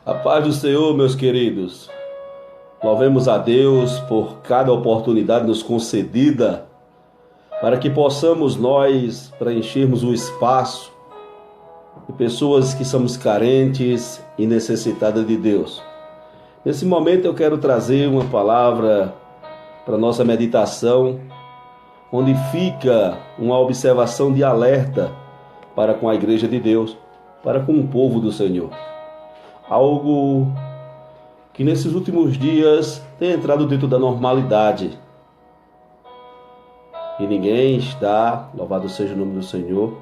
A paz do Senhor, meus queridos. Louvemos a Deus por cada oportunidade nos concedida para que possamos nós preenchermos o espaço de pessoas que somos carentes e necessitadas de Deus. Nesse momento eu quero trazer uma palavra para nossa meditação, onde fica uma observação de alerta para com a Igreja de Deus, para com o povo do Senhor. Algo que nesses últimos dias tem entrado dentro da normalidade. E ninguém está, louvado seja o nome do Senhor,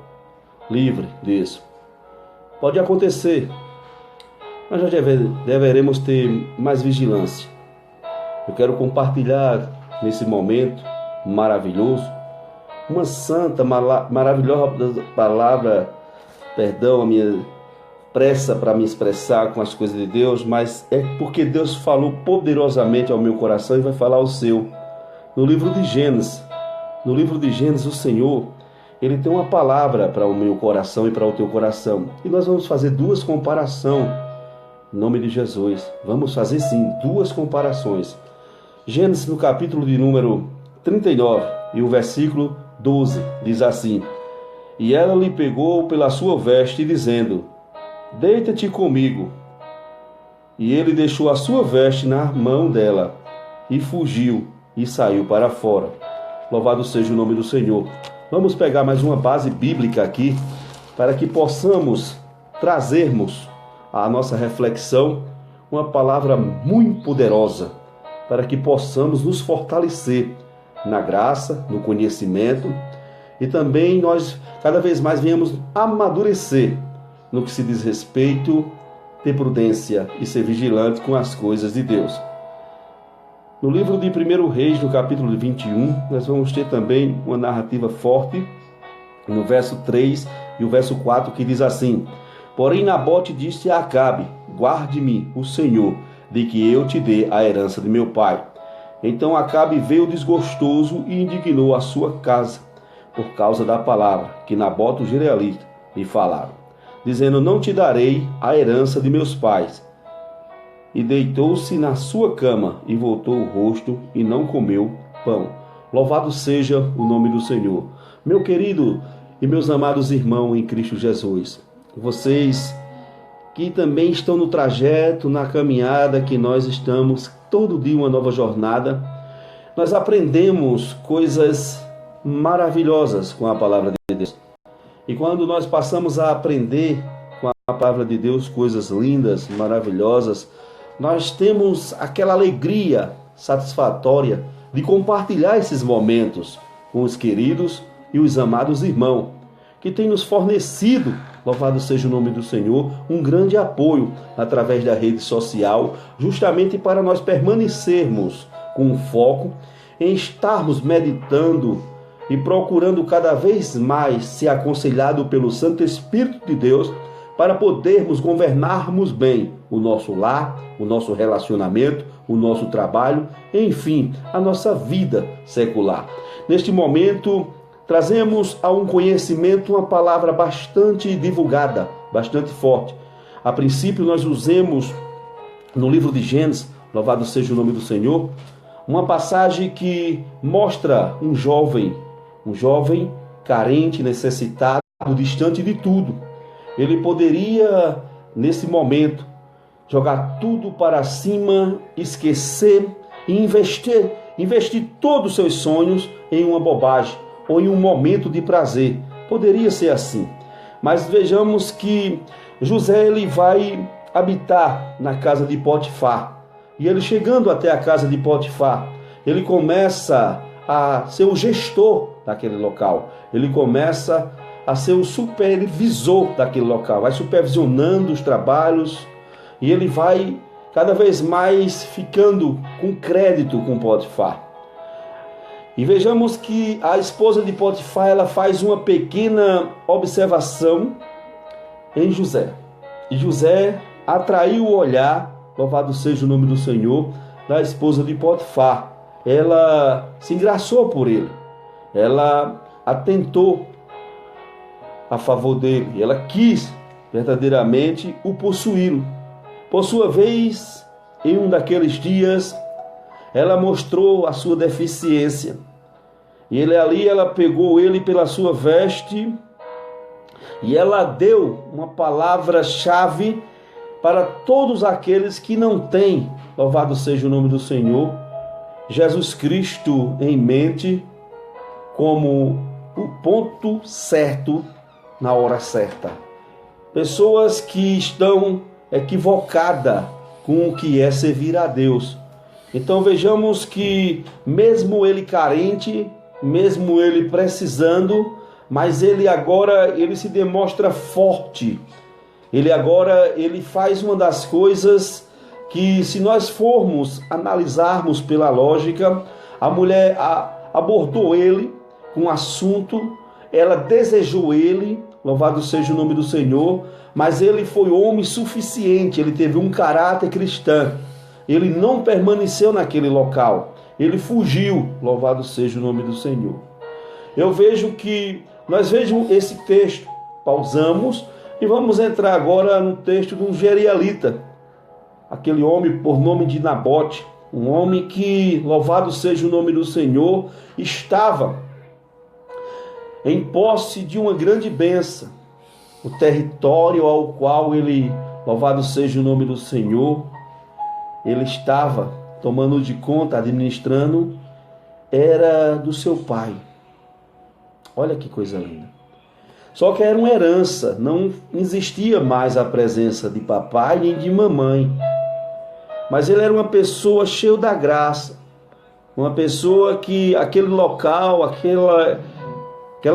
livre disso. Pode acontecer, mas já deveremos ter mais vigilância. Eu quero compartilhar nesse momento maravilhoso uma santa, maravilhosa palavra, perdão, a minha pressa para me expressar com as coisas de Deus, mas é porque Deus falou poderosamente ao meu coração e vai falar ao seu. No livro de Gênesis, o Senhor, Ele tem uma palavra para o meu coração e para o teu coração. E nós vamos fazer duas comparações, em nome de Jesus. Vamos fazer sim, duas comparações. Gênesis no capítulo de número 39 e o versículo 12 diz assim: E ela lhe pegou pela sua veste, dizendo: Deita-te comigo. E ele deixou a sua veste na mão dela, e fugiu, e saiu para fora. Louvado seja o nome do Senhor. Vamos pegar mais uma base bíblica aqui, para que possamos trazermos à nossa reflexão uma palavra muito poderosa, para que possamos nos fortalecer na graça, no conhecimento, e também nós cada vez mais venhamos amadurecer no que se diz respeito, ter prudência e ser vigilante com as coisas de Deus. No livro de 1 Reis, no capítulo 21, nós vamos ter também uma narrativa forte, no verso 3 e o verso 4, que diz assim: Porém Nabote disse a Acabe: Guarde-me o Senhor, de que eu te dê a herança de meu pai. Então Acabe veio desgostoso e indignou a sua casa, por causa da palavra que Nabote o Jezreelita lhe falaram, dizendo: Não te darei a herança de meus pais. E deitou-se na sua cama e voltou o rosto e não comeu pão. Louvado seja o nome do Senhor. Meu querido e meus amados irmãos em Cristo Jesus, vocês que também estão no trajeto, na caminhada que nós estamos, todo dia uma nova jornada, nós aprendemos coisas maravilhosas com a palavra de Deus. E quando nós passamos a aprender com a palavra de Deus coisas lindas, maravilhosas, nós temos aquela alegria satisfatória de compartilhar esses momentos com os queridos e os amados irmãos, que têm nos fornecido, louvado seja o nome do Senhor, um grande apoio através da rede social, justamente para nós permanecermos com foco em estarmos meditando e procurando cada vez mais ser aconselhado pelo Santo Espírito de Deus, para podermos governarmos bem o nosso lar, o nosso relacionamento, o nosso trabalho, enfim, a nossa vida secular. Neste momento, trazemos a um conhecimento uma palavra bastante divulgada, bastante forte. A princípio, nós usemos no livro de Gênesis, louvado seja o nome do Senhor, uma passagem que mostra um jovem carente, necessitado, distante de tudo. Ele poderia, nesse momento, jogar tudo para cima, esquecer e investir todos os seus sonhos em uma bobagem ou em um momento de prazer. Poderia ser assim. Mas vejamos que José ele vai habitar na casa de Potifar. E ele chegando até a casa de Potifar, ele começa a ser o gestor daquele local. Ele começa a ser o supervisor daquele local, vai supervisionando os trabalhos e ele vai cada vez mais ficando com crédito com Potifar. E vejamos que a esposa de Potifar ela faz uma pequena observação em José. E José atraiu o olhar, louvado seja o nome do Senhor, da esposa de Potifar. Ela se engraçou por ele, ela atentou a favor dele, ela quis verdadeiramente o possuí-lo. Por sua vez, em um daqueles dias, ela mostrou a sua deficiência. E ela pegou ele pela sua veste e ela deu uma palavra-chave para todos aqueles que não têm, louvado seja o nome do Senhor, Jesus Cristo em mente como o ponto certo na hora certa. Pessoas que estão equivocadas com o que é servir a Deus. Então vejamos que mesmo ele carente, mesmo ele precisando, mas ele se demonstra forte. Ele faz uma das coisas que, se nós formos analisarmos pela lógica, a mulher abordou ele com um assunto, ela desejou ele, louvado seja o nome do Senhor, mas ele foi homem suficiente, ele teve um caráter cristão, ele não permaneceu naquele local, ele fugiu, louvado seja o nome do Senhor. Nós vejamos esse texto, pausamos e vamos entrar agora no texto de um jerielita, aquele homem por nome de Nabote, um homem que, louvado seja o nome do Senhor, estava em posse de uma grande bênção, o território ao qual ele, louvado seja o nome do Senhor, ele estava tomando de conta, administrando, era do seu pai. Olha que coisa linda. Só que era uma herança, não existia mais a presença de papai nem de mamãe. Mas ele era uma pessoa cheia da graça, uma pessoa que aquele local, aquela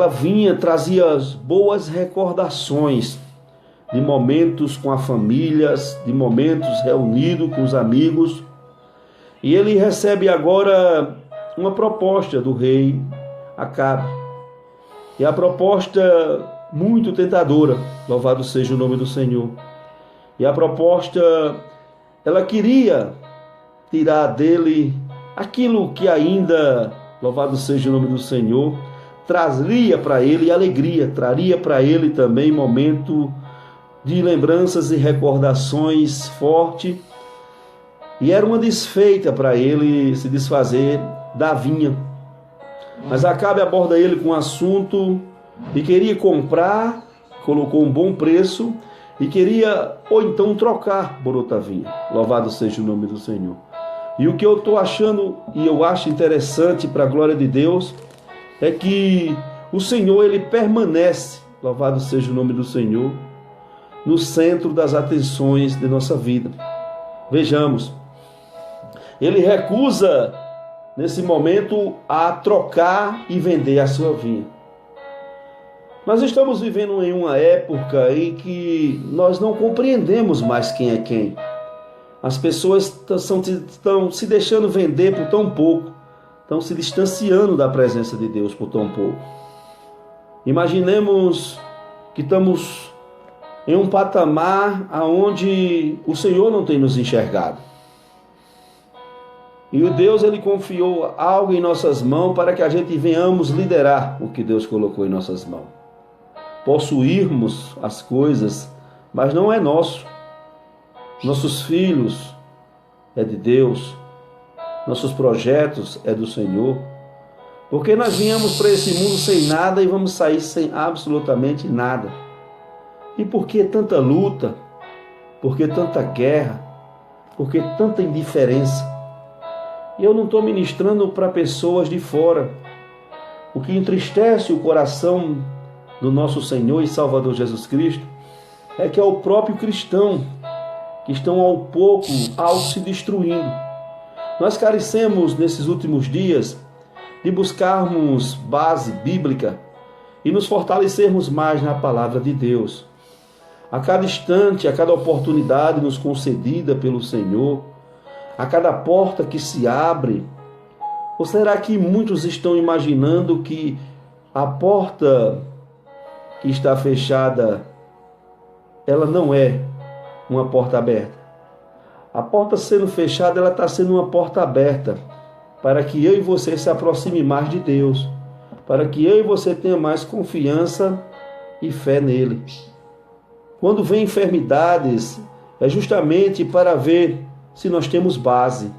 vinha, trazia as boas recordações de momentos com a família, de momentos reunidos com os amigos. E ele recebe agora uma proposta do rei Acabe. E a proposta muito tentadora, louvado seja o nome do Senhor. E a proposta, ela queria tirar dele aquilo que ainda, louvado seja o nome do Senhor, traria para ele alegria, traria para ele também momento de lembranças e recordações forte. E era uma desfeita para ele se desfazer da vinha. Mas Acabe aborda ele com um assunto e queria comprar, colocou um bom preço e queria ou então trocar por outra vinha. Louvado seja o nome do Senhor. E o que eu estou achando e eu acho interessante para a glória de Deus é que o Senhor, ele permanece, louvado seja o nome do Senhor, no centro das atenções de nossa vida. Vejamos, ele recusa nesse momento a trocar e vender a sua vinha. Nós estamos vivendo em uma época em que nós não compreendemos mais quem é quem. As pessoas estão se deixando vender por tão pouco, estão se distanciando da presença de Deus por tão pouco. Imaginemos que estamos em um patamar onde o Senhor não tem nos enxergado. E o Deus, ele confiou algo em nossas mãos para que a gente venhamos liderar o que Deus colocou em nossas mãos. Possuirmos as coisas, mas não é nosso. Nossos filhos é de Deus. Nossos projetos é do Senhor. Porque nós viemos para esse mundo sem nada e vamos sair sem absolutamente nada. E por que tanta luta? Por que tanta guerra? Por que tanta indiferença? E eu não estou ministrando para pessoas de fora. O que entristece o coração do nosso Senhor e Salvador Jesus Cristo é que é o próprio cristão que estão ao pouco se destruindo. Nós carecemos nesses últimos dias de buscarmos base bíblica e nos fortalecermos mais na palavra de Deus. A cada instante, a cada oportunidade nos concedida pelo Senhor, a cada porta que se abre, ou será que muitos estão imaginando que a porta que está fechada, ela não é uma porta aberta? A porta sendo fechada, ela está sendo uma porta aberta para que eu e você se aproxime mais de Deus, para que eu e você tenha mais confiança e fé nele. Quando vem enfermidades, é justamente para ver se nós temos base.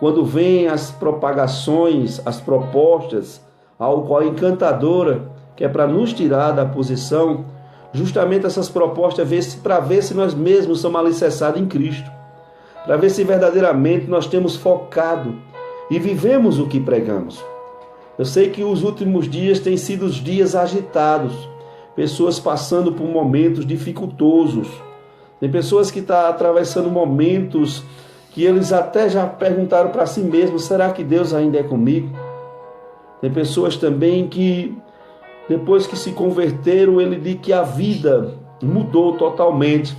Quando vêm as propagações, as propostas, algo encantadora, que é para nos tirar da posição, justamente essas propostas para ver se nós mesmos somos alicerçados em Cristo, para ver se verdadeiramente nós temos focado e vivemos o que pregamos. Eu sei que os últimos dias têm sido os dias agitados, pessoas passando por momentos dificultosos, tem pessoas que estão atravessando momentos que eles até já perguntaram para si mesmos, será que Deus ainda é comigo? Tem pessoas também que, depois que se converteram, ele diz que a vida mudou totalmente,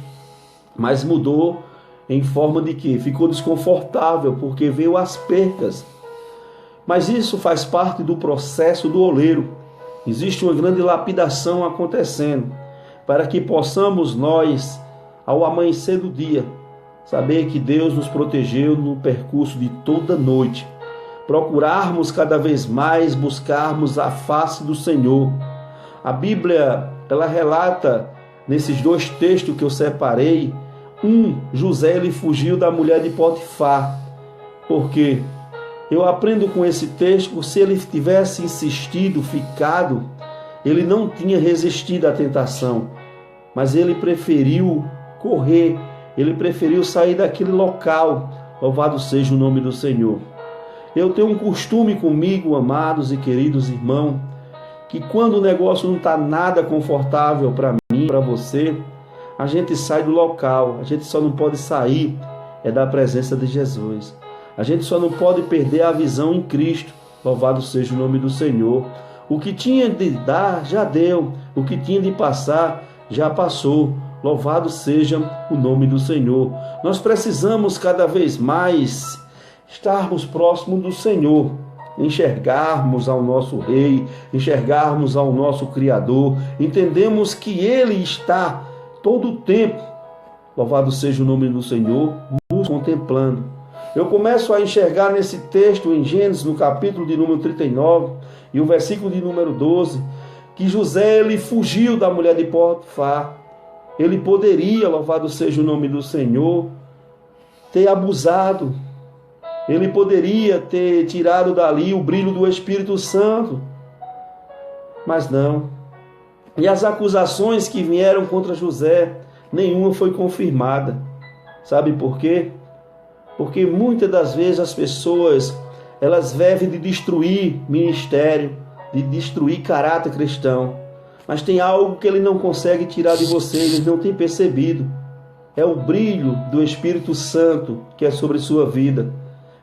mas mudou em forma de que ficou desconfortável, porque veio as percas. Mas isso faz parte do processo do oleiro. Existe uma grande lapidação acontecendo, para que possamos nós, ao amanhecer do dia, saber que Deus nos protegeu no percurso de toda noite, procurarmos cada vez mais buscarmos a face do Senhor. A Bíblia, ela relata nesses dois textos que eu separei, José ele fugiu da mulher de Potifar, porque eu aprendo com esse texto, se ele tivesse insistido, ficado, ele não tinha resistido à tentação, mas ele preferiu correr, ele preferiu sair daquele local. Louvado seja o nome do Senhor. Eu tenho um costume comigo, amados e queridos irmãos, que quando o negócio não está nada confortável para mim, para você, a gente sai do local. A gente só não pode sair da presença de Jesus. A gente só não pode perder a visão em Cristo. Louvado seja o nome do Senhor. O que tinha de dar, já deu. O que tinha de passar, já passou. Louvado seja o nome do Senhor. Nós precisamos cada vez mais estarmos próximos do Senhor, enxergarmos ao nosso Rei, enxergarmos ao nosso Criador, entendemos que Ele está todo o tempo, louvado seja o nome do Senhor, nos contemplando. Eu começo a enxergar nesse texto em Gênesis, no capítulo de número 39 e o versículo de número 12, que José ele fugiu da mulher de Potifar. Ele poderia, louvado seja o nome do Senhor, ter abusado. Ele poderia ter tirado dali o brilho do Espírito Santo. Mas não. E as acusações que vieram contra José, nenhuma foi confirmada. Sabe por quê? Porque muitas das vezes as pessoas, elas vivem de destruir ministério, de destruir caráter cristão. Mas tem algo que ele não consegue tirar de você, eles não têm percebido. É o brilho do Espírito Santo que é sobre sua vida.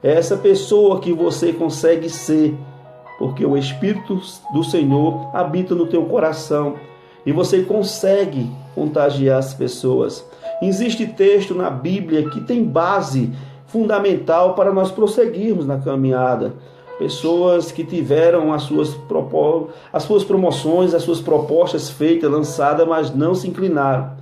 É essa pessoa que você consegue ser, porque o Espírito do Senhor habita no teu coração e você consegue contagiar as pessoas. Existe texto na Bíblia que tem base fundamental para nós prosseguirmos na caminhada. Pessoas que tiveram as suas promoções, as suas propostas feitas, lançadas, mas não se inclinaram.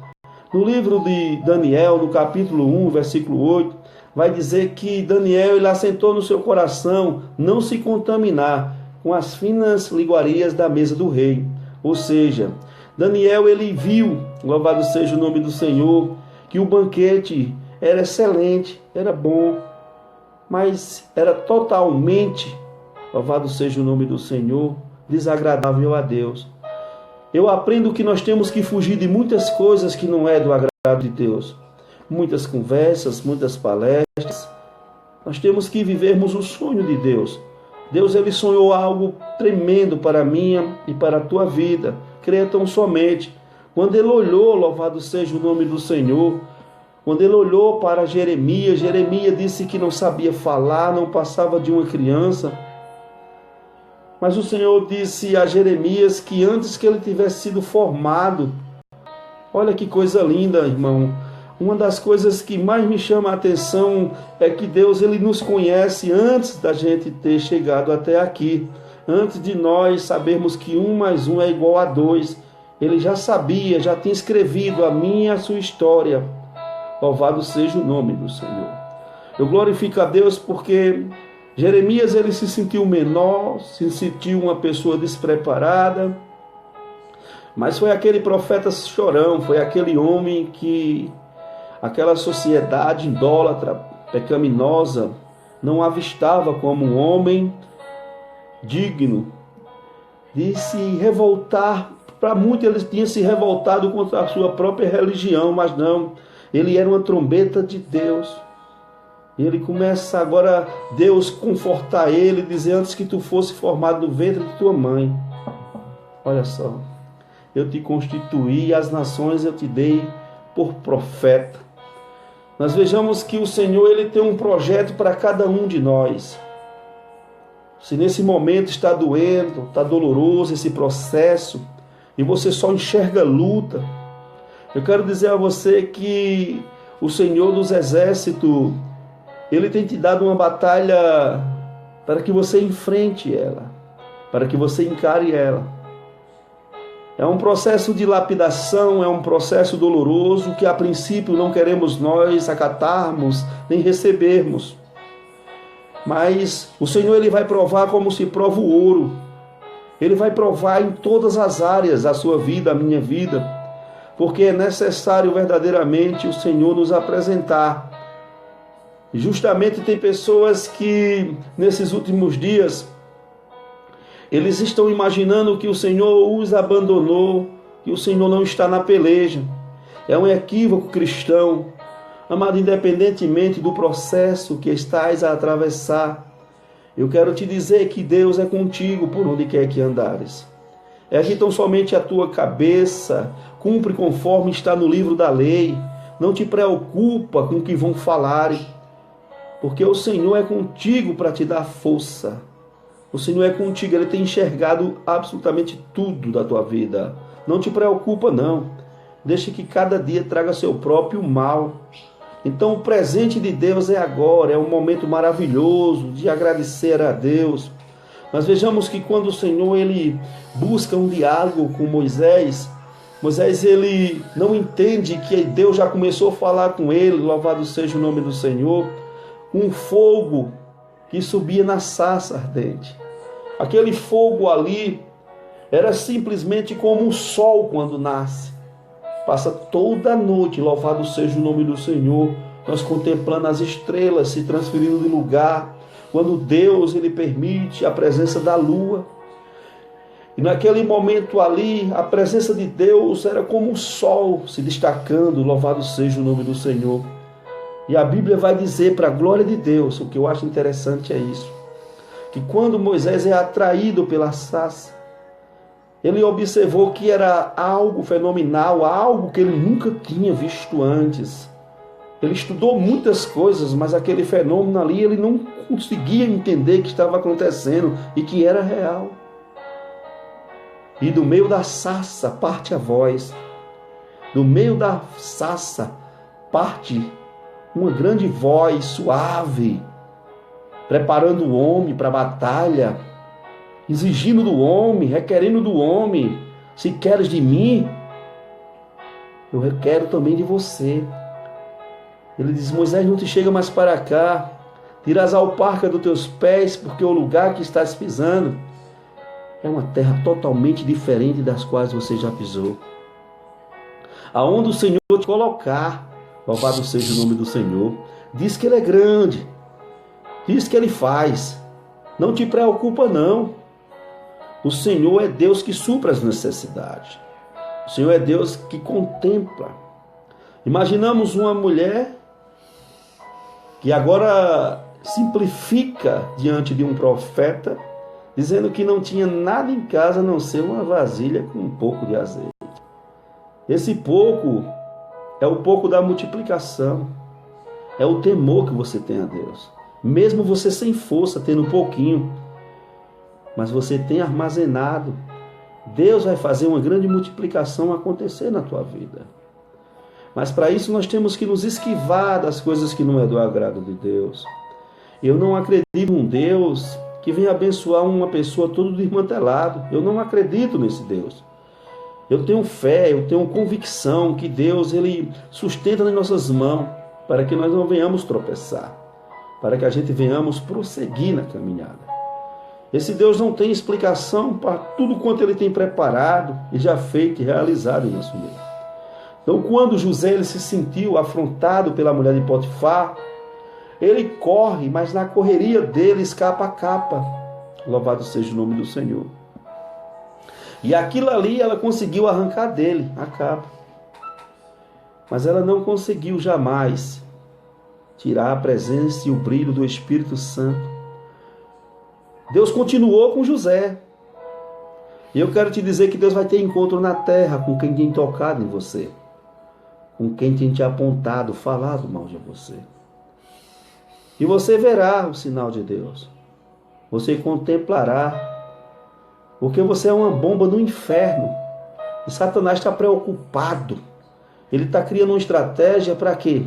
No livro de Daniel, no capítulo 1, versículo 8, vai dizer que Daniel ele assentou no seu coração não se contaminar com as finas iguarias da mesa do rei. Ou seja, Daniel ele viu, louvado seja o nome do Senhor, que o banquete era excelente, era bom, mas era totalmente, louvado seja o nome do Senhor, desagradável a Deus. Eu aprendo que nós temos que fugir de muitas coisas que não é do agrado de Deus. Muitas conversas, muitas palestras. Nós temos que vivermos o sonho de Deus. Deus ele sonhou algo tremendo para a minha e para a tua vida. Creia tão somente. Quando ele olhou, louvado seja o nome do Senhor, quando ele olhou para Jeremias, Jeremias disse que não sabia falar, não passava de uma criança. Mas o Senhor disse a Jeremias que antes que ele tivesse sido formado, olha que coisa linda, irmão. Uma das coisas que mais me chama a atenção é que Deus ele nos conhece antes da gente ter chegado até aqui. Antes de nós sabermos que 1 mais 1 é igual a 2. Ele já sabia, já tinha escrevido a minha e a sua história. Louvado seja o nome do Senhor. Eu glorifico a Deus porque Jeremias ele se sentiu menor, se sentiu uma pessoa despreparada. Mas foi aquele profeta chorão, foi aquele homem que Aquela sociedade idólatra, pecaminosa, não avistava como um homem digno de se revoltar. Para muitos ele tinha se revoltado contra a sua própria religião, mas não, ele era uma trombeta de Deus. E ele começa agora, Deus confortar ele, dizer: antes que tu fosse formado no ventre de tua mãe, olha só, eu te constituí e as nações eu te dei por profeta. Nós vejamos que o Senhor, ele tem um projeto para cada um de nós. Se nesse momento está doendo, está doloroso esse processo, e você só enxerga luta, eu quero dizer a você que o Senhor dos Exércitos, ele tem te dado uma batalha para que você enfrente ela, para que você encare ela. É um processo de lapidação, é um processo doloroso que a princípio não queremos nós acatarmos nem recebermos. Mas o Senhor, ele vai provar como se prova o ouro. Ele vai provar em todas as áreas a sua vida, a minha vida, porque é necessário verdadeiramente o Senhor nos apresentar. Justamente tem pessoas que nesses últimos dias eles estão imaginando que o Senhor os abandonou, que o Senhor não está na peleja. É um equívoco cristão. Amado, independentemente do processo que estás a atravessar, eu quero te dizer que Deus é contigo por onde quer que andares. É que tão somente a tua cabeça cumpre conforme está no livro da lei. Não te preocupa com o que vão falar, porque o Senhor é contigo para te dar força. O Senhor é contigo, Ele tem enxergado absolutamente tudo da tua vida. Não te preocupa não. Deixa que cada dia traga seu próprio mal. Então o presente de Deus é agora, é um momento maravilhoso de agradecer a Deus. Nós vejamos que quando o Senhor ele busca um diálogo com Moisés, Moisés ele não entende que Deus já começou a falar com ele, louvado seja o nome do Senhor, um fogo que subia na sarça ardente. Aquele fogo ali era simplesmente como o sol quando nasce. Passa toda a noite, louvado seja o nome do Senhor, nós contemplando as estrelas se transferindo de lugar, quando Deus ele permite a presença da lua. E naquele momento ali, a presença de Deus era como o sol se destacando, louvado seja o nome do Senhor. E a Bíblia vai dizer, para a glória de Deus, o que eu acho interessante é isso, que quando Moisés é atraído pela sarça, ele observou que era algo fenomenal, algo que ele nunca tinha visto antes. Ele estudou muitas coisas, mas aquele fenômeno ali ele não conseguia entender que estava acontecendo e que era real. E do meio da sarça parte a voz. Do meio da sarça parte uma grande voz suave, preparando o homem para a batalha, exigindo do homem, requerendo do homem: se queres de mim, eu requero também de você. Ele diz: Moisés, não te chega mais para cá, tirás a alparca dos teus pés, porque o lugar que estás pisando é uma terra totalmente diferente das quais você já pisou. Aonde o Senhor te colocar, louvado seja o nome do Senhor, diz que Ele é grande, diz que Ele faz, não te preocupa não. O Senhor é Deus que supra as necessidades. O Senhor é Deus que contempla. Imaginamos uma mulher que agora simplifica diante de um profeta, dizendo que não tinha nada em casa a não ser uma vasilha com um pouco de azeite. Esse pouco é o pouco da multiplicação. É o temor que você tem a Deus. Mesmo você sem força, tendo um pouquinho, mas você tem armazenado, Deus vai fazer uma grande multiplicação acontecer na tua vida. Mas para isso nós temos que nos esquivar das coisas que não é do agrado de Deus. Eu não acredito em um Deus que venha abençoar uma pessoa todo desmantelado. Eu não acredito nesse Deus. Eu tenho fé, eu tenho convicção que Deus ele sustenta nas nossas mãos para que nós não venhamos tropeçar, para que a gente venhamos prosseguir na caminhada. Esse Deus não tem explicação para tudo quanto Ele tem preparado e já feito e realizado em nosso meio. Então, quando José ele se sentiu afrontado pela mulher de Potifar, ele corre, mas na correria dele escapa a capa. Louvado seja o nome do Senhor. E aquilo ali ela conseguiu arrancar dele, a capa. Mas ela não conseguiu jamais tirar a presença e o brilho do Espírito Santo. Deus continuou com José. E eu quero te dizer que Deus vai ter encontro na terra com quem tem tocado em você, com quem tem te apontado, falado mal de você. E você verá o sinal de Deus. Você contemplará. Porque você é uma bomba no inferno. E Satanás está preocupado. Ele está criando uma estratégia para quê?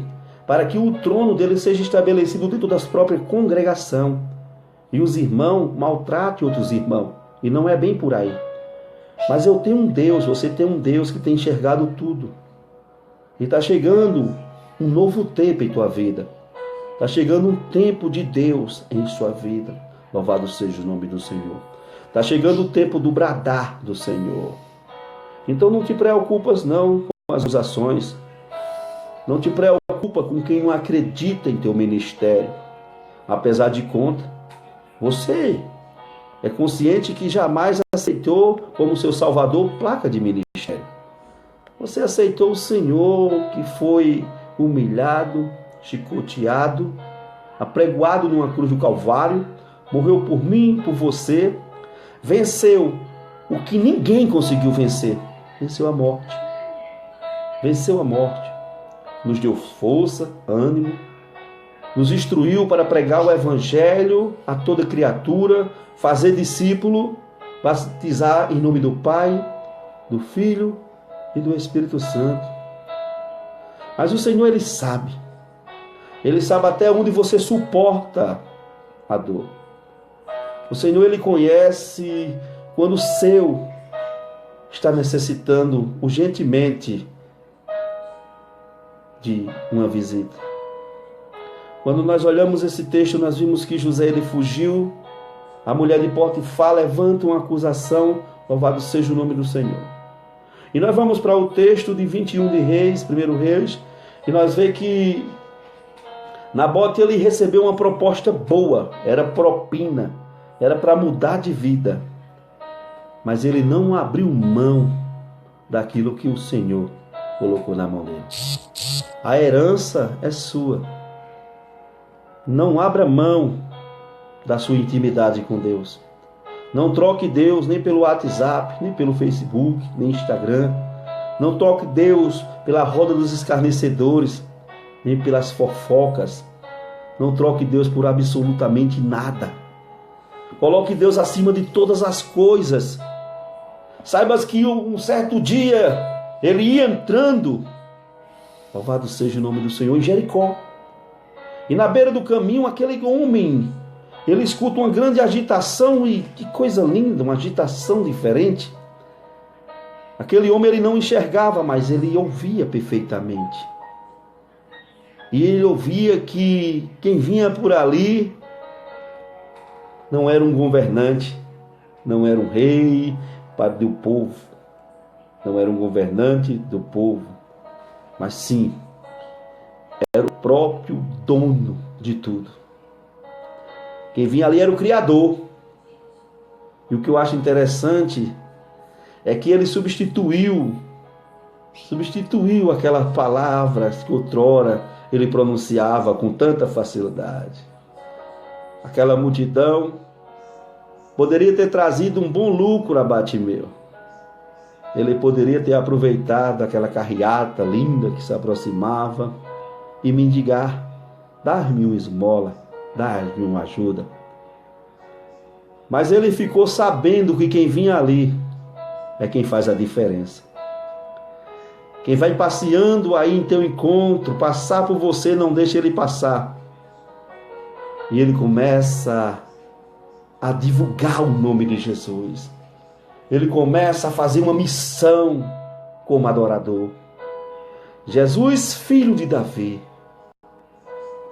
Para que o trono dele seja estabelecido dentro das próprias congregações. E os irmãos maltratem outros irmãos. E não é bem por aí. Mas eu tenho um Deus, você tem um Deus que tem enxergado tudo. E está chegando um novo tempo em tua vida. Está chegando um tempo de Deus em sua vida. Louvado seja o nome do Senhor. Está chegando o tempo do bradar do Senhor. Então não te preocupas não com as acusações. Não te preocupa com quem não acredita em teu ministério. Apesar de conta, você é consciente que jamais aceitou como seu salvador placa de ministério. Você aceitou o Senhor que foi humilhado, chicoteado, apregoado numa cruz do Calvário, morreu por mim, por você, venceu o que ninguém conseguiu vencer, venceu a morte. Venceu a morte, nos deu força, ânimo, nos instruiu para pregar o Evangelho a toda criatura, fazer discípulo, batizar em nome do Pai, do Filho e do Espírito Santo. Mas o Senhor, Ele sabe até onde você suporta a dor. O Senhor, Ele conhece quando o seu está necessitando urgentemente de uma visita. Quando nós olhamos esse texto, nós vimos que José ele fugiu, a mulher de Potifar levanta uma acusação, louvado seja o nome do Senhor. E nós vamos para o texto de 21 de Reis, 1 Reis, e nós vemos que Nabote ele recebeu uma proposta boa, era propina, era para mudar de vida. Mas ele não abriu mão daquilo que o Senhor colocou na mão dele. A herança é sua. Não abra mão da sua intimidade com Deus. Não troque Deus nem pelo WhatsApp, nem pelo Facebook, nem Instagram. Não troque Deus pela roda dos escarnecedores, nem pelas fofocas. Não troque Deus por absolutamente nada. Coloque Deus acima de todas as coisas. Saibas que um certo dia ele ia entrando, louvado seja o nome do Senhor, em Jericó. E na beira do caminho, aquele homem, ele escuta uma grande agitação, e que coisa linda, uma agitação diferente. Aquele homem ele não enxergava, mas ele ouvia perfeitamente. E ele ouvia que quem vinha por ali não era um governante, não era um rei do povo, não era um governante do povo, mas sim, era o próprio dono de tudo. Quem vinha ali era o Criador. E o que eu acho interessante é que ele substituiu aquelas palavras que outrora ele pronunciava com tanta facilidade. Aquela multidão poderia ter trazido um bom lucro a Bartimeu. Ele poderia ter aproveitado aquela carreata linda que se aproximava e mendigar, dar-me uma esmola, dar-me uma ajuda. Mas ele ficou sabendo que quem vinha ali é quem faz a diferença. Quem vai passeando aí em teu encontro, passar por você, não deixa ele passar. E ele começa a divulgar o nome de Jesus. Ele começa a fazer uma missão como adorador. Jesus, filho de Davi,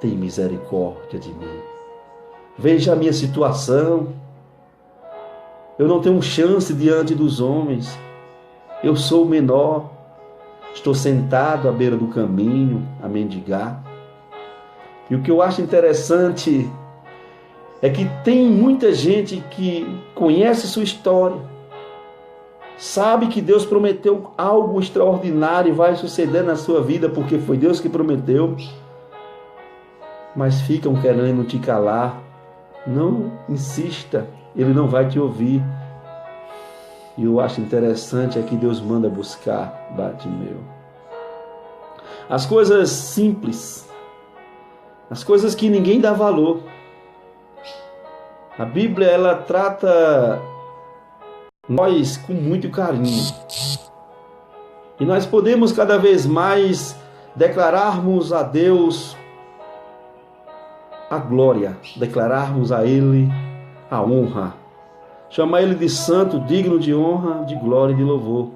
tem misericórdia de mim. Veja a minha situação. Eu não tenho chance diante dos homens. Eu sou o menor. Estou sentado à beira do caminho a mendigar. E o que eu acho interessante é que tem muita gente que conhece sua história, sabe que Deus prometeu algo extraordinário e vai suceder na sua vida porque foi Deus que prometeu, mas ficam querendo te calar. Não insista, Ele não vai te ouvir. E eu acho interessante é que Deus manda buscar Bartimeu. As coisas simples, as coisas que ninguém dá valor. A Bíblia, ela trata nós com muito carinho. E nós podemos cada vez mais declararmos a Deus a glória, declararmos a Ele a honra. Chamar Ele de santo, digno de honra, de glória e de louvor.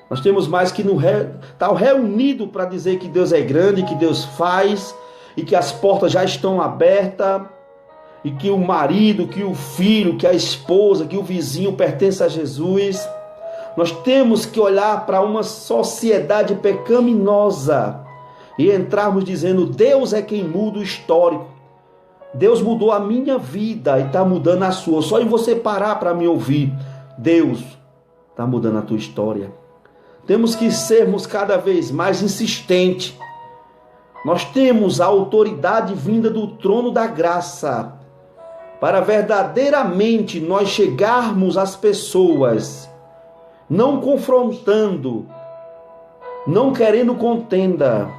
Nós temos mais que estar reunido para dizer que Deus é grande, que Deus faz e que as portas já estão abertas e que o marido, que o filho, que a esposa, que o vizinho pertence a Jesus. Nós temos que olhar para uma sociedade pecaminosa e entrarmos dizendo: Deus é quem muda o histórico. Deus mudou a minha vida e está mudando a sua. Só em você parar para me ouvir, Deus está mudando a tua história. Temos que sermos cada vez mais insistentes. Nós temos a autoridade vinda do trono da graça para verdadeiramente nós chegarmos às pessoas, não confrontando, não querendo contenda,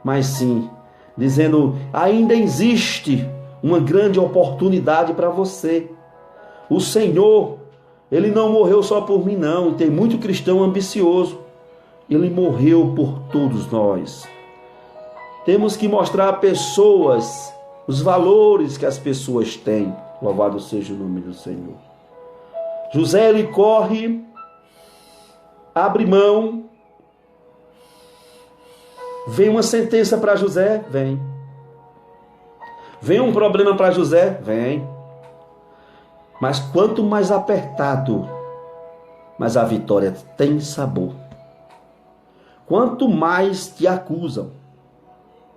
mas sim dizendo: ainda existe uma grande oportunidade para você. O Senhor, Ele não morreu só por mim não. Tem muito cristão ambicioso. Ele morreu por todos nós. Temos que mostrar a pessoas os valores que as pessoas têm. Louvado seja o nome do Senhor. José, ele corre, abre mão. Vem uma sentença para José? Vem. Vem um problema para José? Vem. Mas quanto mais apertado, mais a vitória tem sabor. Quanto mais te acusam,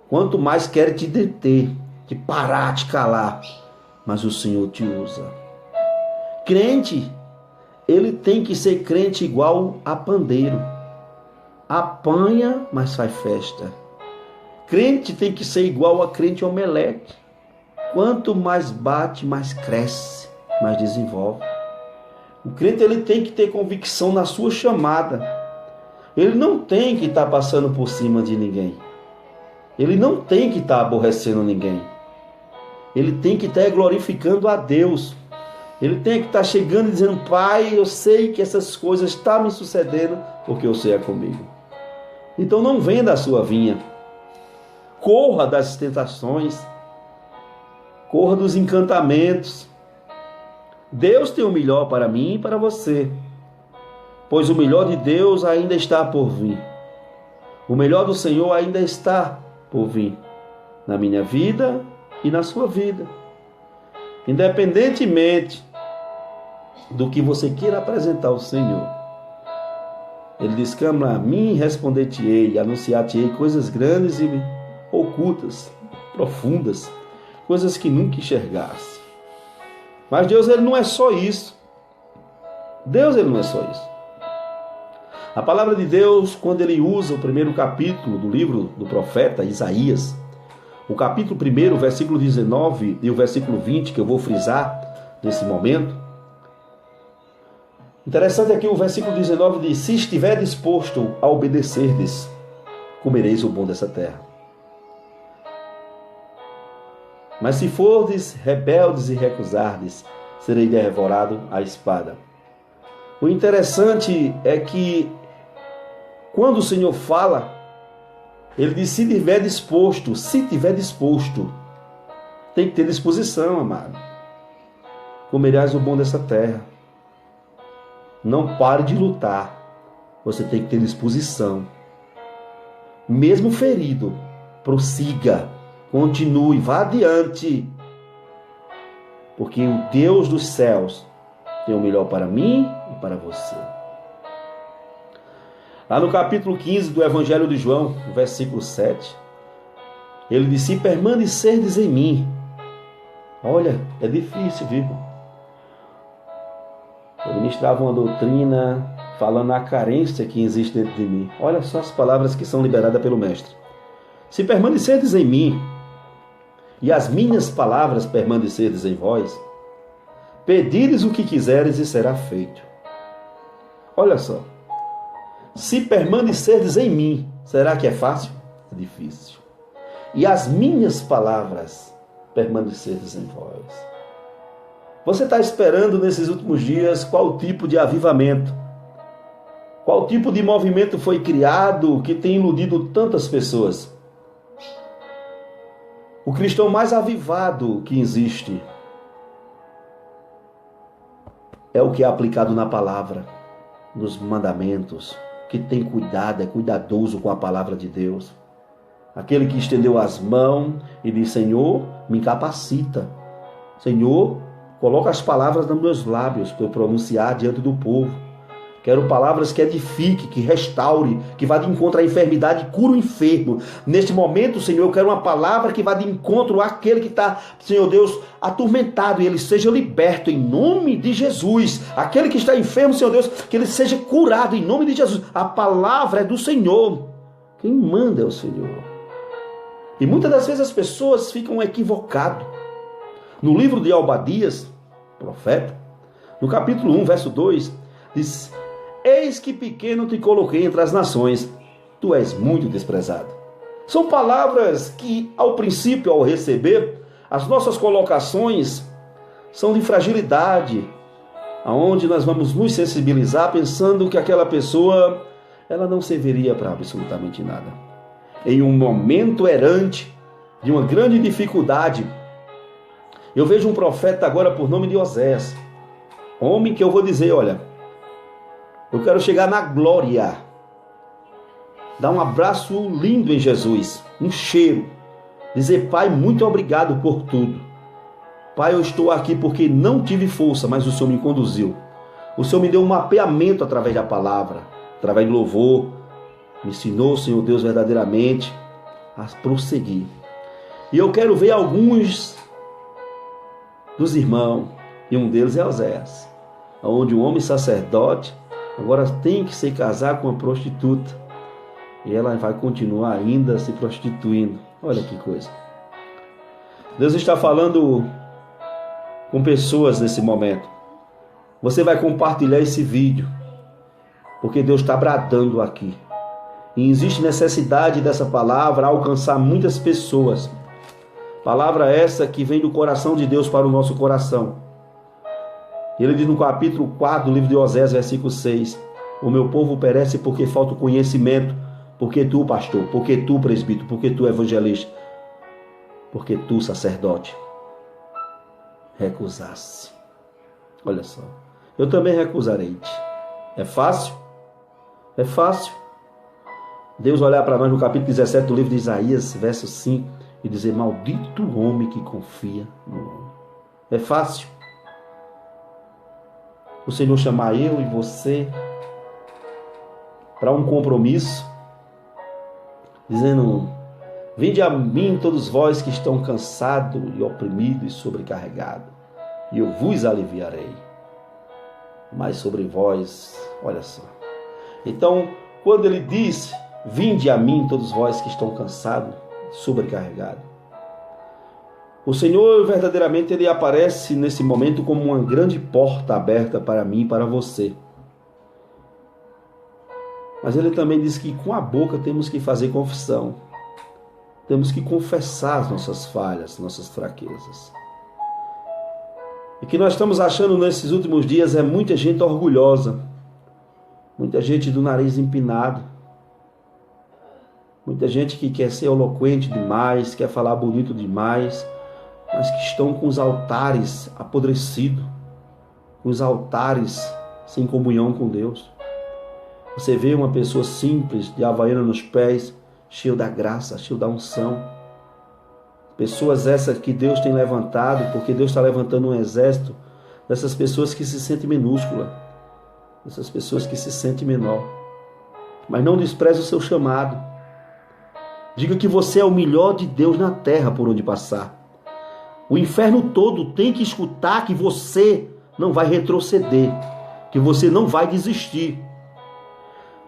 quanto mais querem te deter, te parar, te calar, mas o Senhor te usa. Crente, ele tem que ser crente igual a pandeiro. Apanha, mas faz festa. Crente tem que ser igual a crente omelete. Quanto mais bate, mais cresce, mais desenvolve. O crente, ele tem que ter convicção na sua chamada. Ele não tem que estar passando por cima de ninguém. Ele não tem que estar aborrecendo ninguém. Ele tem que estar glorificando a Deus. Ele tem que estar chegando e dizendo: Pai, eu sei que essas coisas estão me sucedendo porque o Senhor é comigo. Então não venda a sua vinha. Corra das tentações. Corra dos encantamentos. Deus tem o melhor para mim e para você. Pois o melhor de Deus ainda está por vir. O melhor do Senhor ainda está por vir. Na minha vida e na sua vida. Independentemente do que você queira apresentar ao Senhor. Ele diz: clama a mim, responder-te-ei, anunciar-te-ei coisas grandes e ocultas, profundas, coisas que nunca enxergasse. Mas Deus, ele não é só isso. Deus, ele não é só isso. A palavra de Deus, quando ele usa o primeiro capítulo do livro do profeta Isaías, o capítulo 1, o versículo 19 e o versículo 20, que eu vou frisar nesse momento. Interessante aqui o versículo 19 diz: se estiver disposto a obedecerdes, comereis o bom dessa terra. Mas se fordes rebeldes e recusardes, serei devorado à espada. O interessante é que quando o Senhor fala, ele diz: se tiver disposto, tem que ter disposição, amado. Comerás o bom dessa terra. Não pare de lutar. Você tem que ter disposição. Mesmo ferido, prossiga, continue, vá adiante. Porque o Deus dos céus tem o melhor para mim e para você. Lá no capítulo 15 do Evangelho de João, no versículo 7, ele disse: se permanecerdes em mim. Olha, é difícil, viu? Eu ministrava uma doutrina falando na carência que existe dentro de mim. Olha só as palavras que são liberadas pelo Mestre. Se permanecerdes em mim, e as minhas palavras permanecerdes em vós, pedires o que quiseres e será feito. Olha só. Se permanecerdes em mim, será que é fácil? É difícil. E as minhas palavras permanecerdes em vós. Você está esperando nesses últimos dias qual tipo de avivamento? Qual tipo de movimento foi criado que tem iludido tantas pessoas? O cristão mais avivado que existe é o que é aplicado na palavra, nos mandamentos, que tem cuidado, é cuidadoso com a palavra de Deus. Aquele que estendeu as mãos e disse: Senhor, me capacita. Senhor, coloca as palavras nos meus lábios para eu pronunciar diante do povo. Quero palavras que edifique, que restaure, que vá de encontro à enfermidade e cure o enfermo. Neste momento, Senhor, eu quero uma palavra que vá de encontro àquele que está, Senhor Deus, atormentado, e ele seja liberto em nome de Jesus. Aquele que está enfermo, Senhor Deus, que ele seja curado em nome de Jesus. A palavra é do Senhor. Quem manda é o Senhor. E muitas das vezes as pessoas ficam equivocadas. No livro de Obadias, profeta, no capítulo 1, verso 2, diz: eis que pequeno te coloquei entre as nações, tu és muito desprezado. São palavras que, ao princípio, ao receber, as nossas colocações são de fragilidade, aonde nós vamos nos sensibilizar pensando que aquela pessoa, ela não serviria para absolutamente nada. Em um momento errante, de uma grande dificuldade, eu vejo um profeta agora por nome de Oséias, homem que eu vou dizer: olha, eu quero chegar na glória, dar um abraço lindo em Jesus, um cheiro, dizer: Pai, muito obrigado por tudo. Pai, eu estou aqui porque não tive força, mas o Senhor me conduziu. O Senhor me deu um mapeamento através da palavra, através do louvor, me ensinou, Senhor Deus, verdadeiramente a prosseguir. E eu quero ver alguns dos irmãos, e um deles é Oséias, onde um homem sacerdote agora tem que se casar com uma prostituta, e ela vai continuar ainda se prostituindo. Olha que coisa. Deus está falando com pessoas nesse momento. Você vai compartilhar esse vídeo, porque Deus está bradando aqui. E existe necessidade dessa palavra alcançar muitas pessoas. Palavra essa que vem do coração de Deus para o nosso coração. Ele diz no capítulo 4 do livro de Oséias, versículo 6: o meu povo perece porque falta conhecimento, porque tu, pastor, porque tu, presbítero, porque tu, evangelista, porque tu, sacerdote, recusaste. Olha só, eu também recusarei-te. É fácil? É fácil. Deus olhar para nós no capítulo 17 do livro de Isaías, verso 5, e dizer: maldito o homem que confia no homem. É fácil o Senhor chamar eu e você para um compromisso, dizendo: vinde a mim todos vós que estão cansados e oprimidos e sobrecarregados, e eu vos aliviarei. Mas sobre vós, olha só. Então, quando ele diz: vinde a mim todos vós que estão cansados, sobrecarregados, o Senhor verdadeiramente ele aparece nesse momento como uma grande porta aberta para mim e para você. Mas ele também diz que com a boca temos que fazer confissão. Temos que confessar as nossas falhas, nossas fraquezas. E que nós estamos achando nesses últimos dias é muita gente orgulhosa, muita gente do nariz empinado, muita gente que quer ser eloquente demais, quer falar bonito demais, mas que estão com os altares apodrecidos, com os altares sem comunhão com Deus. Você vê uma pessoa simples, de havaiana nos pés, cheio da graça, cheio da unção. Pessoas essas que Deus tem levantado, porque Deus está levantando um exército dessas pessoas que se sentem minúsculas, dessas pessoas que se sentem menor. mas não despreze o seu chamado. Diga que você é o melhor de Deus na terra por onde passar. O inferno todo tem que escutar que você não vai retroceder, que você não vai desistir.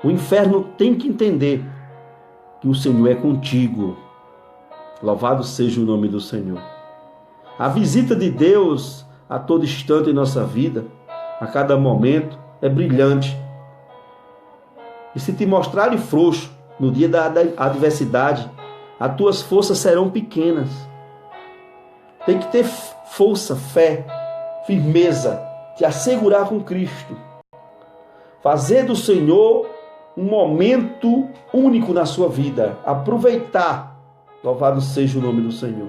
O inferno tem que entender que o Senhor é contigo. Louvado seja o nome do Senhor. A visita de Deus a todo instante em nossa vida, a cada momento, é brilhante. E se te mostrarem frouxo no dia da adversidade, as tuas forças serão pequenas. Tem que ter força, fé, firmeza, te assegurar com Cristo. Fazer do Senhor um momento único na sua vida. Aproveitar. Louvado seja o nome do Senhor.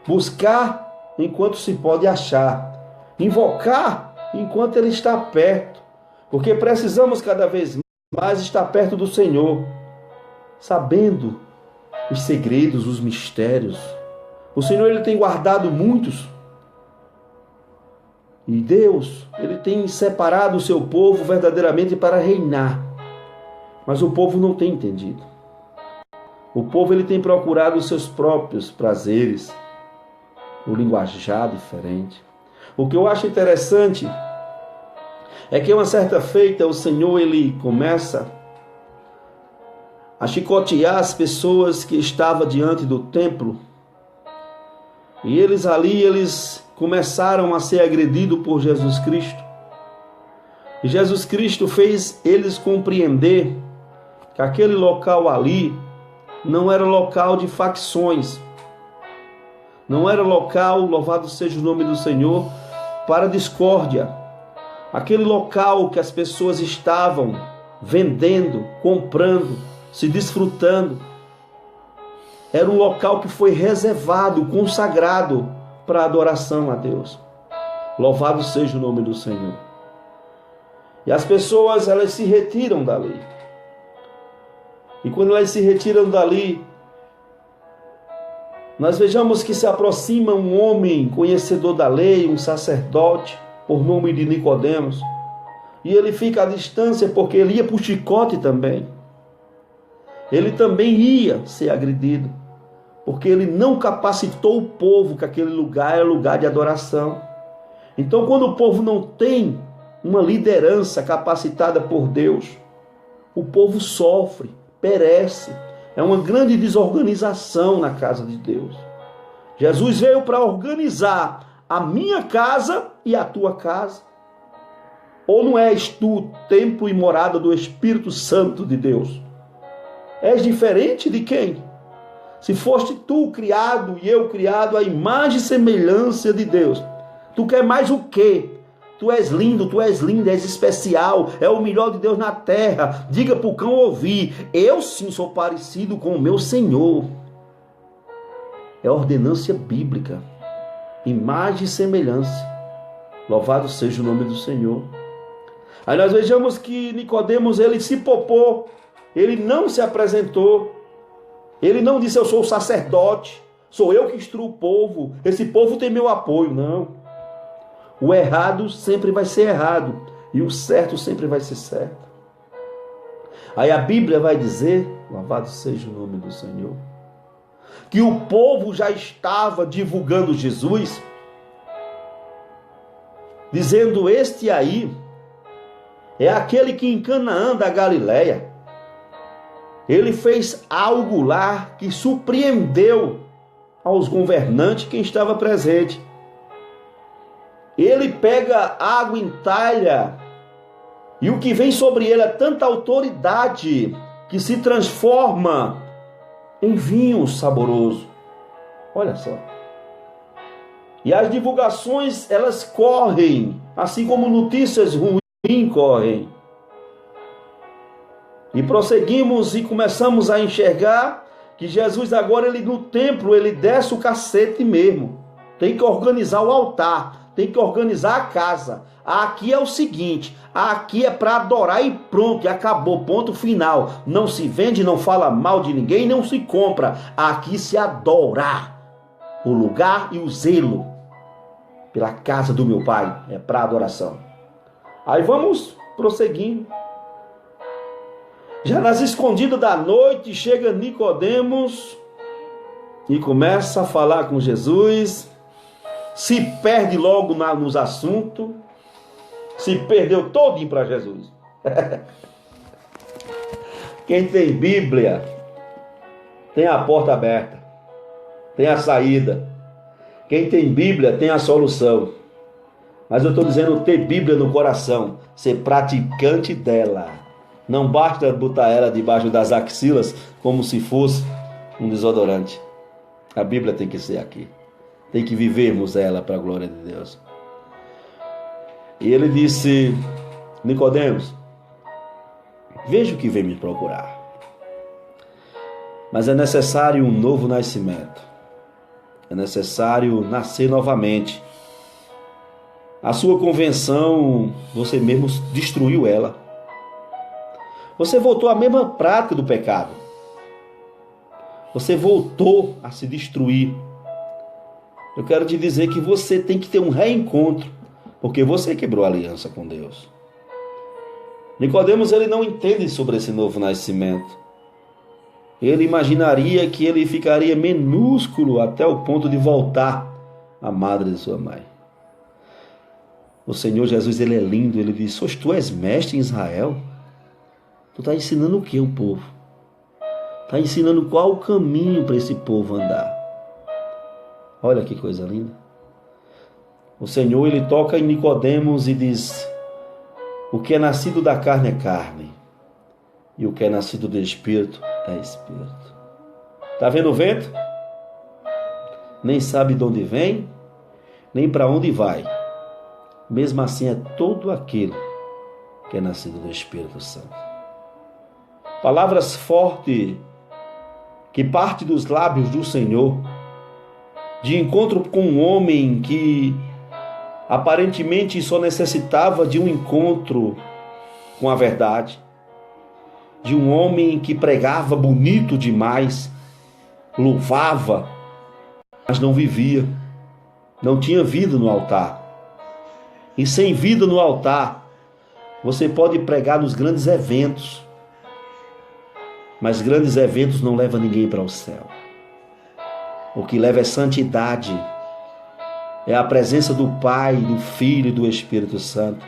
Buscar enquanto se pode achar. Invocar enquanto Ele está perto. Porque precisamos cada vez mais estar perto do Senhor. Sabendo os segredos, os mistérios. O Senhor, Ele tem guardado muitos. E Deus, Ele tem separado o seu povo verdadeiramente para reinar. Mas o povo não tem entendido. O povo, ele tem procurado os seus próprios prazeres, o linguajar diferente. O que eu acho interessante é que uma certa feita o Senhor, ele começa a chicotear as pessoas que estavam diante do templo. E eles começaram a ser agredidos por Jesus Cristo. E Jesus Cristo fez eles compreender que aquele local ali não era local de facções. Não era local, louvado seja o nome do Senhor, para discórdia. Aquele local que as pessoas estavam vendendo, comprando, se desfrutando. Era um local que foi reservado, consagrado para adoração a Deus. Louvado seja o nome do Senhor. E as pessoas, elas se retiram dali. E quando elas se retiram dali, nós vejamos que se aproxima um homem conhecedor da lei, um sacerdote, por nome de Nicodemos. E ele fica à distância porque ele ia para o chicote também. Ele também ia ser agredido, porque ele não capacitou o povo que aquele lugar era lugar de adoração. Então, quando o povo não tem uma liderança capacitada por Deus, o povo sofre, perece. É uma grande desorganização na casa de Deus. Jesus veio para organizar a minha casa e a tua casa. Ou não és tu templo e morada do Espírito Santo de Deus? És diferente de quem? Se foste tu criado e eu criado à imagem e semelhança de Deus, tu quer mais o quê? Tu és lindo, tu és linda, és especial, é o melhor de Deus na terra. Diga para o cão ouvir, eu sim sou parecido com o meu Senhor. É ordenância bíblica, imagem e semelhança. Louvado seja o nome do Senhor. Aí nós vejamos que Nicodemos, ele se popou, ele não se apresentou, ele não disse eu sou o sacerdote, sou eu que instruo o povo, esse povo tem meu apoio, não. O errado sempre vai ser errado e o certo sempre vai ser certo. Aí a Bíblia vai dizer, louvado seja o nome do Senhor, que o povo já estava divulgando Jesus, dizendo: este aí é aquele que em Canaã da Galileia, ele fez algo lá que surpreendeu aos governantes quem estava presente. Ele pega água em talha e o que vem sobre ele é tanta autoridade que se transforma em vinho saboroso. Olha só. E as divulgações, elas correm, assim como notícias ruins correm. E prosseguimos e começamos a enxergar que Jesus agora, ele no templo, ele desce o cacete mesmo. Tem que organizar o altar. Tem que organizar a casa. Aqui é o seguinte, aqui é para adorar e pronto, e acabou, ponto final. Não se vende, não fala mal de ninguém, não se compra. Aqui se adora. O lugar e o zelo pela casa do meu Pai é para adoração. Aí vamos prosseguindo. Já nas escondidas da noite, chega Nicodemos e começa a falar com Jesus, se perde logo nos assuntos, se perdeu todinho para Jesus. Quem tem Bíblia tem a porta aberta, tem a saída. Quem tem Bíblia tem a solução. Mas eu estou dizendo ter Bíblia no coração, ser praticante dela. Não basta botar ela debaixo das axilas como se fosse um desodorante. A Bíblia tem que ser aqui. Tem que vivermos ela para a glória de Deus. E ele disse: Nicodemos, veja o que vem me procurar. Mas é necessário um novo nascimento. É necessário nascer novamente. A sua convenção, você mesmo destruiu ela. Você voltou à mesma prática do pecado. Você voltou a se destruir. Eu quero te dizer que você tem que ter um reencontro, porque você quebrou a aliança com Deus. Nicodemos, ele não entende sobre esse novo nascimento. Ele imaginaria que ele ficaria minúsculo até o ponto de voltar à madre de sua mãe. O Senhor Jesus, ele é lindo, ele diz: "Sois tu és mestre em Israel? Tu está ensinando o que o povo? Está ensinando qual o caminho para esse povo andar." Olha que coisa linda. O Senhor, ele toca em Nicodemos e diz: "O que é nascido da carne é carne, e o que é nascido do Espírito é Espírito." Está vendo o vento? Nem sabe de onde vem, nem para onde vai. Mesmo assim é todo aquele que é nascido do Espírito Santo. Palavras fortes que partem dos lábios do Senhor, de encontro com um homem que aparentemente só necessitava de um encontro com a verdade, de um homem que pregava bonito demais, louvava, mas não vivia, não tinha vida no altar. E sem vida no altar, você pode pregar nos grandes eventos, mas grandes eventos não levam ninguém para o céu. O que leva é santidade, é a presença do Pai, do Filho e do Espírito Santo.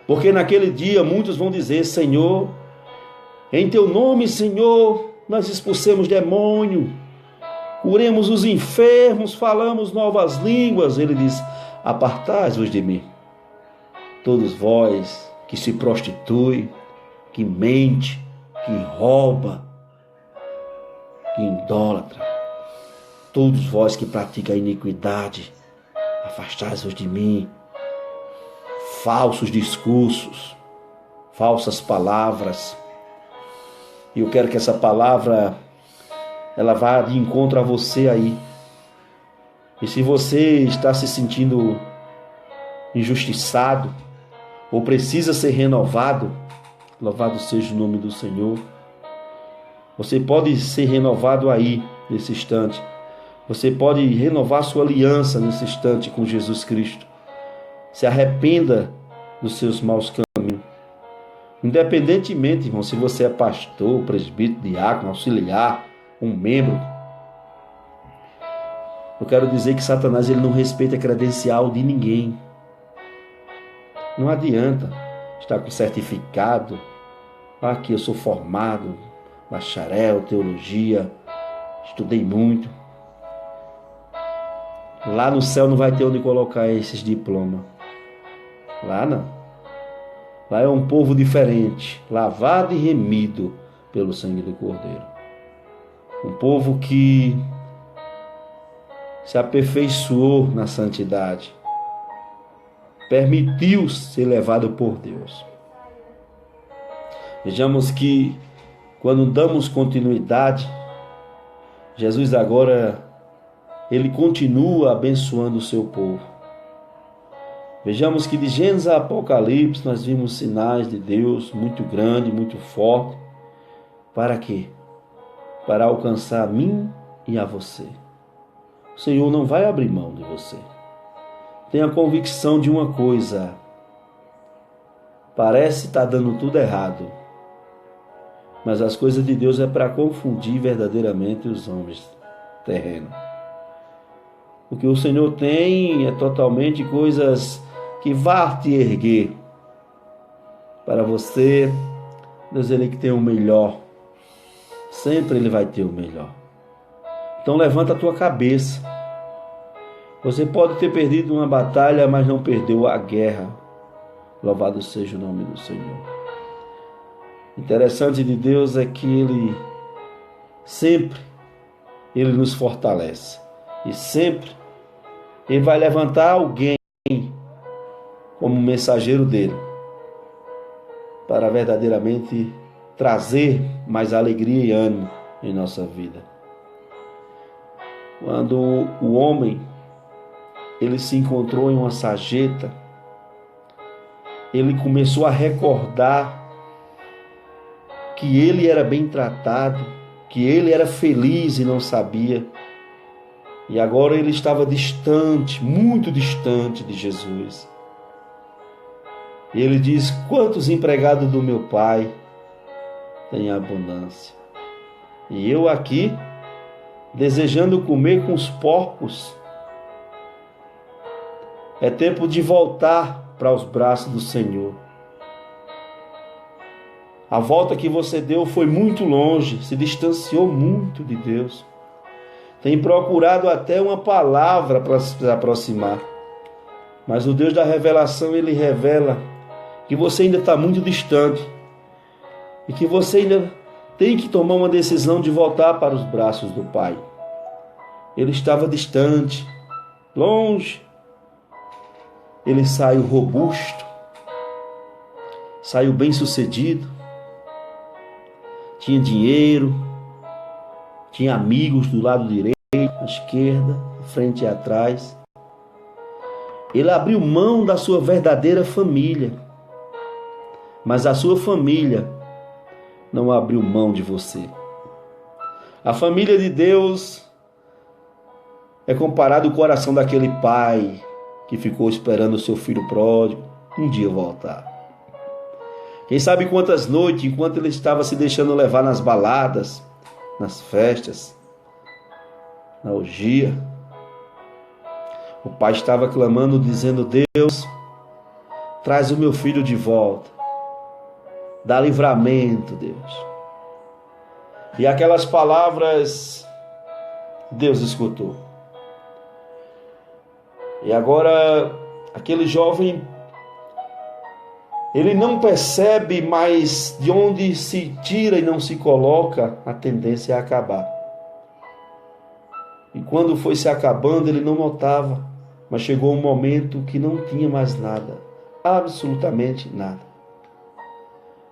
Porque naquele dia muitos vão dizer: Senhor, em teu nome, Senhor, nós expulsemos demônio, curemos os enfermos, falamos novas línguas. Ele diz: apartai-vos de mim, todos vós que se prostitui, que mente, que rouba, que idólatra, todos vós que praticam a iniquidade, afastai-vos de mim. Falsos discursos, falsas palavras. E eu quero que essa palavra, ela vá de encontro a você aí. E se você está se sentindo injustiçado, ou precisa ser renovado, louvado seja o nome do Senhor. Você pode ser renovado aí, nesse instante. Você pode renovar sua aliança nesse instante com Jesus Cristo. Se arrependa dos seus maus caminhos. Independentemente, irmão, se você é pastor, presbítero, diácono, auxiliar, um membro. Eu quero dizer que Satanás, ele não respeita a credencial de ninguém. Não adianta estar com certificado. Aqui eu sou formado, bacharel, teologia, estudei muito. Lá no céu não vai ter onde colocar esses diplomas. Lá não. Lá é um povo diferente, lavado e remido pelo sangue do Cordeiro. Um povo que se aperfeiçoou na santidade. Permitiu ser levado por Deus. Vejamos que quando damos continuidade, Jesus agora, ele continua abençoando o seu povo. Vejamos que de Gênesis a Apocalipse nós vimos sinais de Deus muito grande, muito forte. Para quê? Para alcançar a mim e a você. O Senhor não vai abrir mão de você. Tenha convicção de uma coisa. Parece estar dando tudo errado. Mas as coisas de Deus é para confundir verdadeiramente os homens terrenos. O que o Senhor tem é totalmente coisas que vá te erguer para você. Deus, Ele que tem o melhor. Sempre Ele vai ter o melhor. Então levanta a tua cabeça. Você pode ter perdido uma batalha, mas não perdeu a guerra. Louvado seja o nome do Senhor. Interessante de Deus é que Ele sempre Ele nos fortalece. E sempre Ele vai levantar alguém como mensageiro dele, para verdadeiramente trazer mais alegria e ânimo em nossa vida. Quando o homem ele se encontrou em uma sarjeta, ele começou a recordar que ele era bem tratado, que ele era feliz e não sabia. E agora ele estava distante, muito distante de Jesus. E ele diz: quantos empregados do meu pai têm abundância? E eu aqui, desejando comer com os porcos. É tempo de voltar para os braços do Senhor. A volta que você deu foi muito longe, se distanciou muito de Deus. Tem procurado até uma palavra para se aproximar. Mas o Deus da revelação, Ele revela que você ainda está muito distante e que você ainda tem que tomar uma decisão de voltar para os braços do Pai. Ele estava distante, longe. Ele saiu robusto, saiu bem-sucedido, tinha dinheiro, tinha amigos do lado direito, à esquerda, à frente e atrás. Ele abriu mão da sua verdadeira família, mas a sua família não abriu mão de você. A família de Deus é comparado ao coração daquele pai que ficou esperando o seu filho pródigo um dia voltar. Quem sabe quantas noites, enquanto ele estava se deixando levar nas baladas, nas festas, na orgia, o pai estava clamando, dizendo: Deus, traz o meu filho de volta, dá livramento, Deus. E aquelas palavras Deus escutou. E agora aquele jovem, ele não percebe mais de onde se tira e não se coloca, a tendência é acabar. E quando foi se acabando, ele não notava, mas chegou um momento que não tinha mais nada, absolutamente nada.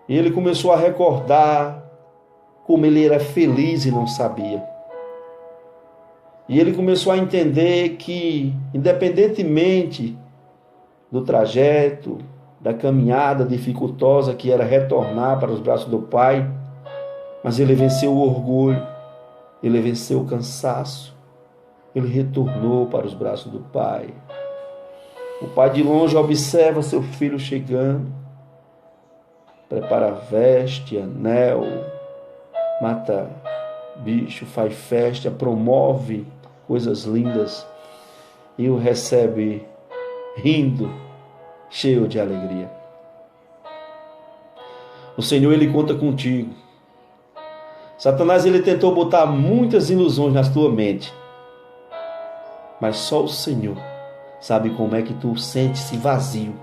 E ele começou a recordar como ele era feliz e não sabia. E ele começou a entender que, independentemente do trajeto, da caminhada dificultosa que era retornar para os braços do Pai, mas ele venceu o orgulho, ele venceu o cansaço, ele retornou para os braços do Pai. O pai de longe observa seu filho chegando, prepara a veste, anel, mata bicho, faz festa, promove coisas lindas e o recebe rindo, cheio de alegria. O Senhor, Ele conta contigo. Satanás, ele tentou botar muitas ilusões na tua mente, mas só o Senhor sabe como é que tu sente-se vazio,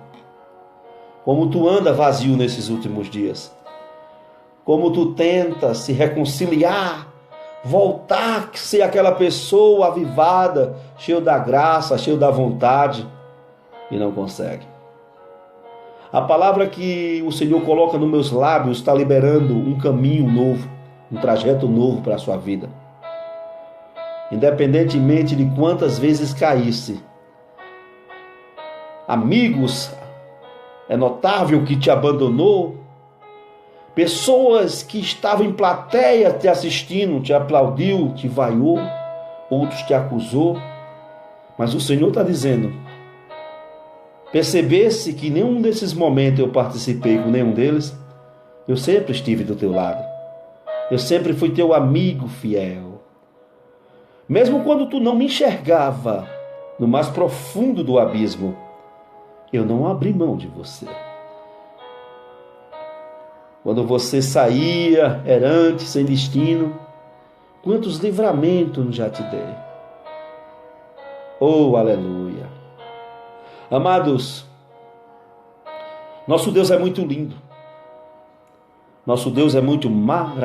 como tu anda vazio nesses últimos dias, como tu tenta se reconciliar, voltar a ser aquela pessoa avivada, cheio da graça, cheio da vontade, e não consegue. A palavra que o Senhor coloca nos meus lábios está liberando um caminho novo, um trajeto novo para a sua vida. Independentemente de quantas vezes caísse, amigos, é notável que te abandonou, pessoas que estavam em plateia te assistindo, te aplaudiu, te vaiou, outros te acusou, mas o Senhor está dizendo: percebesse que nenhum desses momentos eu participei com nenhum deles, eu sempre estive do teu lado. Eu sempre fui teu amigo fiel. Mesmo quando tu não me enxergava no mais profundo do abismo, eu não abri mão de você. Quando você saía errante, sem destino, quantos livramentos já te dei. Oh, aleluia. Amados, nosso Deus é muito lindo. Nosso Deus é muito maravilhoso.